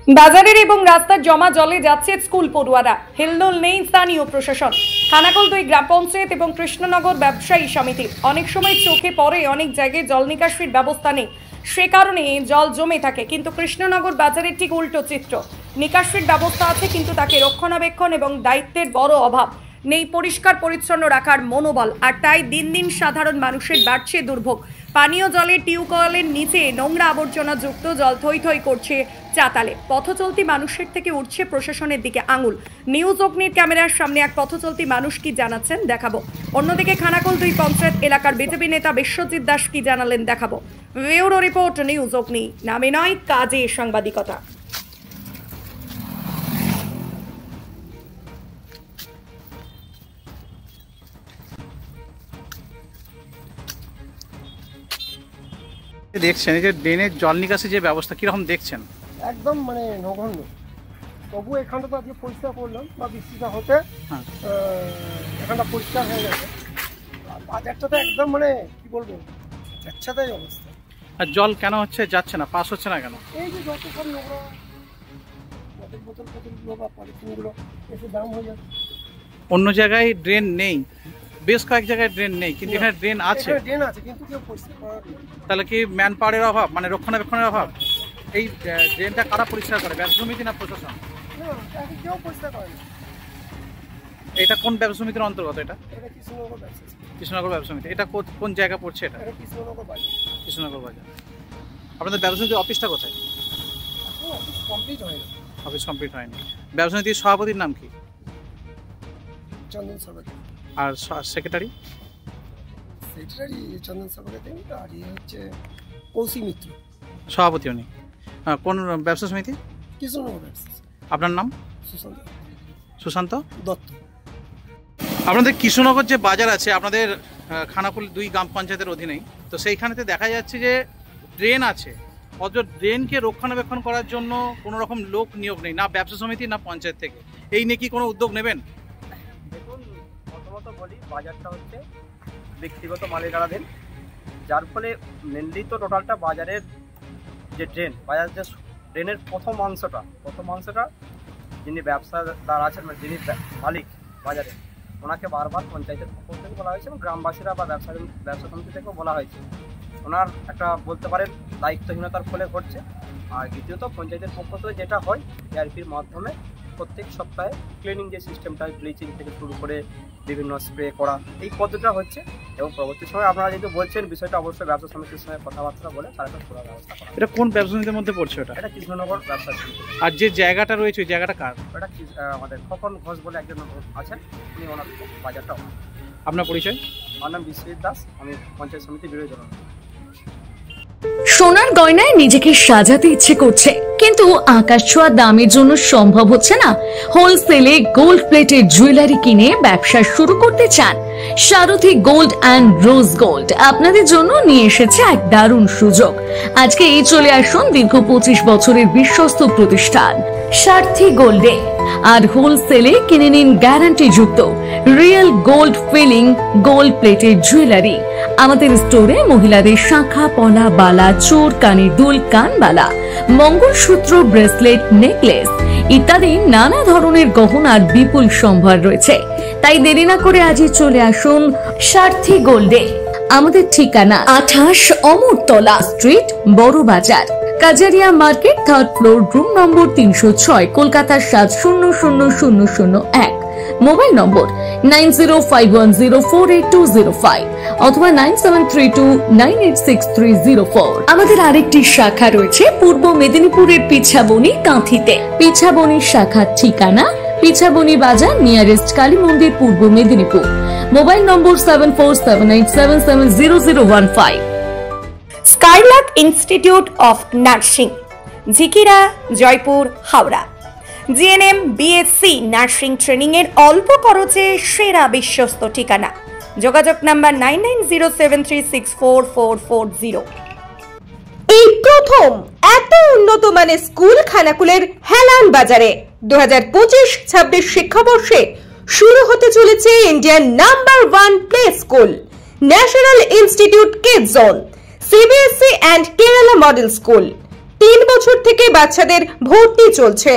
বাজারের এবং রাস্তার জমা জলে যাচ্ছে স্কুল পড়ুয়ারা। হিলদোল নেই স্থানীয় প্রশাসন। খানাকুল 2 গ্রাম পঞ্চায়েত এবং কৃষ্ণনগর ব্যবসায়ী সমিতি। অনেক সময় চোখে পড়ে অনেক জায়গায় জল নিকাশির ব্যবস্থা নেই, সে কারণে জল জমে থাকে। কিন্তু কৃষ্ণনগর বাজারের ঠিক উল্টো চিত্র, নিকাশির ব্যবস্থা আছে কিন্তু তাকে রক্ষণাবেক্ষণ এবং দায়িত্বের বড় অভাব নেই, পরিষ্কার পরিচ্ছন্ন রাখার মনোবল। আর তাই দিন দিন সাধারণ মানুষের বাড়ছে দুর্ভোগ। পানীয় জলের টিউবওয়েলের নিচে নোংরা আবর্জনা যুক্ত জল থই থই করছে চাতালে। পথচলতি মানুষের থেকে উঠছে প্রশাসনের দিকে আঙুল। নিউজ অগ্নির ক্যামেরার সামনে এক পথচলতি মানুষ কি জানাচ্ছেন দেখাবো। অন্যদিকে খানাকুল 2 পঞ্চায়েত এলাকার বিজেপি নেতা বিশ্বজিৎ দাস কি জানালেন দেখাবো। ব্যুরো রিপোর্ট, নিউজ অগ্নি। নামে নয়, কাজে সাংবাদিকতা। দেখছেন এই যে ড্রেনের জল নিকাশি যে ব্যবস্থা কিরকম দেখছেন? একদম মানে নগণ্য। তবু এখানটা তো আজকে পরিষ্কার করলাম বা বৃষ্টিটা হতে এখানটা পরিষ্কার হয়ে গেছে। বাজারটা তো একদম মানে কি বলবো, যাচ্ছেতাই অবস্থা। আর জল কেন হচ্ছে যাচ্ছে না, পাস হচ্ছে না কেন? এই যে যত সব নোংরা বোতলগুলো বা পলিথিনগুলো এসে দাম হয়ে যাচ্ছে। অন্য জায়গায় ড্রেন নেই, বেশ কয়েক জায়গায় ড্রেন নেই, কিন্তু এখানে ড্রেন আছে। ড্রেন আছে কিন্তু কেউ পরিষ্কার করার নেই। তাহলে কি ম্যান পাওয়ারের অভাব, মানে রক্ষণাবেক্ষণের অভাব? এই ড্রেনটা কারা পরিষ্কার করে, ব্যবসা সমিতি না প্রশাসন? কেউ পরিষ্কার করে না। এটা কোন ব্যবসা সমিতির অন্তর্গত? এটা কৃষ্ণনগর ব্যবসা, কৃষ্ণনগর ব্যবসা সমিতি। এটা কোন জায়গা পড়ছে? এটা কৃষ্ণনগর বাজার। কৃষ্ণনগর বাজার। আপনাদের ব্যবসা সমিতির অফিসটা কোথায়? অফিস কমপ্লিট হয়নি। অফিস কমপ্লিট হয়নি। ব্যবসা সমিতির সভাপতির নাম কি? চন্দন সরকার। আর সেক্রেটারি? সেক্রেটারি চন্দন সরকার, আর হচ্ছে কৌশিক মিত্র। সভাপতি উনি। কোন ব্যবসা সমিতি? কৃষ্ণনগর ব্যবসা। আপনার নাম? সুশান্ত দত্ত। আপনাদের কৃষ্ণনগর যে বাজার আছে আপনাদের খানাকুল 2 গ্রাম পঞ্চায়েতের অধীনেই, তো সেইখানেতে দেখা যাচ্ছে যে ড্রেন আছে, অথচ ড্রেনকে রক্ষণাবেক্ষণ করার জন্য কোনো রকম লোক নিয়োগ নেই, না ব্যবসা সমিতি না পঞ্চায়েত থেকে। এই নিয়ে কি কোনো উদ্যোগ নেবেন? দেখুন, প্রথমত বলি, বাজারটা হচ্ছে ব্যক্তিগত মালিকানাধীন, যার ফলে মেনলি তো টোটালটা বাজারের যে ড্রেন, বাজার যে ড্রেনের প্রথম অংশটা যিনি ব্যবসাদার আছেন, মানে যিনি মালিক বাজারে, ওনাকে বারবার পঞ্চায়েতের পক্ষ থেকে বলা হয়েছে এবং গ্রামবাসীরা বা ব্যবসা সমিতি থেকেও বলা হয়েছে। ওনার একটা বলতে পারেন দায়িত্বহীনতার ফলে ঘটছে। আর দ্বিতীয়ত পঞ্চায়েতের পক্ষ থেকে যেটা হয়, এআরপির মাধ্যমে প্রত্যেক সপ্তাহে ক্লিনিং যে সিস্টেমটা, ব্লিচিং থেকে শুরু করে বিভিন্ন স্প্রে করা, এই পদ্ধতিটা হচ্ছে। এবং পরবর্তী সময় আপনারা যেহেতু বলছেন, বিষয়টা অবশ্যই ব্যবসা সমিতির সঙ্গে কথাবার্তা বলে তার একটা পুরো ব্যবস্থা করা। এটা কোন ব্যবসা সমিতির মধ্যে পড়ছে? এটা কৃষ্ণনগর ব্যবসা সমিতি। আর যে জায়গাটা রয়েছে ওই জায়গাটা কার? এটা আমাদের খোকন ঘোষ বলে একজন আছেন, উনি ওনার বাজারটা। আপনার পরিচয়? আমার নাম বিশ্বজিৎ দাস, আমি পঞ্চায়েত সমিতি বিরোধী দল। সোনার গয়নায় নিজেকে সাজাতে ইচ্ছে করছে, কিন্তু আকাশ ছোঁয়া দামের জন্য সম্ভব হচ্ছে না। হোলসেলে গোল্ড প্লেটের জুয়েলারি কিনে ব্যবসা শুরু করতে চান? সারথী গোল্ড অ্যান্ড রোজ গোল্ড আপনাদের জন্য নিয়ে এসেছে এক দারুণ সুযোগ। আজকে চলে আসুন দীর্ঘ 25 বছরের বিশ্বস্ত প্রতিষ্ঠান সারথী গোল্ডে, আর হোলসেলে কিনে নিন গ্যারান্টি যুক্ত রিয়েল গোল্ড ফিলিং গোল্ড প্লেটের জুয়েলারি। আমাদের স্টোরে মহিলাদের শাঁখা, পলা, বালা, চোর, কানের দুল, কানবালা, মঙ্গলসূত্র, ব্রেসলেট, নেকলেস ইত্যাদি নানা ধরনের গহনার বিপুল সম্ভার রয়েছে। তাই দেরি না করে আজই চলে আসুন সারথী গোল্ডে। আমাদের ঠিকানা 28 অমরতলা স্ট্রিট, বড় বাজার, Kajaria market, 3rd floor, room number 306, Kolkata 700001। Mobile নম্বর 9051048205 অথবা 9732986304। আমাদের আরেকটি শাখা রয়েছে পূর্ব মেদিনীপুরের পিছাবনি কাঁথিতে। পিছাবনির শাখার ঠিকানা পিছাবনি বাজার, নিয়ারেস্ট কালী মন্দির, পূর্ব Medinipur. Mobile number 7478770015। Skylark institute of nursing, Jhikira, Jaipur, Howrah. GNM, BSc nursing training এর অল্প খরচে সেরা বিশ্বস্ত ঠিকানা। যোগাযোগ নাম্বার 9907364440। এই প্রথম এত উন্নত মানের স্কুল খানাকুলের হেলান বাজারে 2025-26 শিক্ষাবর্ষে শুরু হতে চলেছে Indian number 1 play school, national institute kids zone, CBSE and Kerala model school. 3 বছর থেকে বাচ্চাদের ভর্তি চলছে।